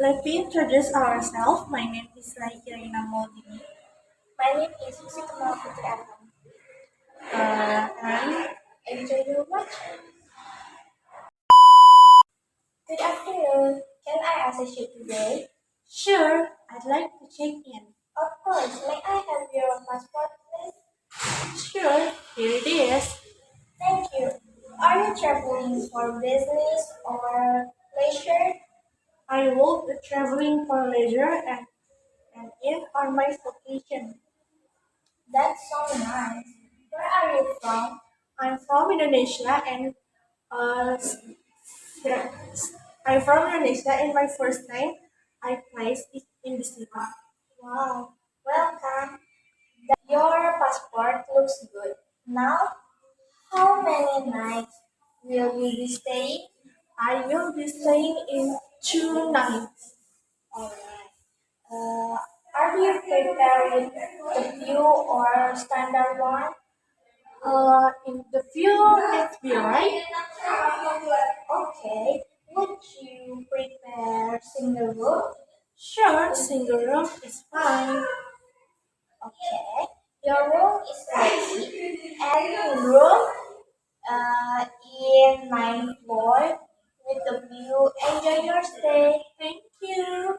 Let me introduce ourselves. My name is Raikirina Moldini. My name is Sukma Putri Alam. And Enjoy your watch. Good afternoon. Can I assist you today? sure, I'd like to check in. Of course. May I have your passport, please? Sure, here it is. Thank you. Are you traveling for business or leisure? I will be traveling for leisure and in on my vacation. That's so nice. Where are you from? I'm from Indonesia and uh, s- I'm from Indonesia and my first time I placed it in the city. Wow. Welcome. Your passport looks good. Now, how many nights will you be staying? I will be staying in 2 nights. Alright. Uh, are you preparing the view or standard one? In the view next view, right? Okay. Would you prepare single room? Sure, single room is fine. Okay. Your room is ready. And room in 9th floor with the view. Enjoy your stay. Thank you.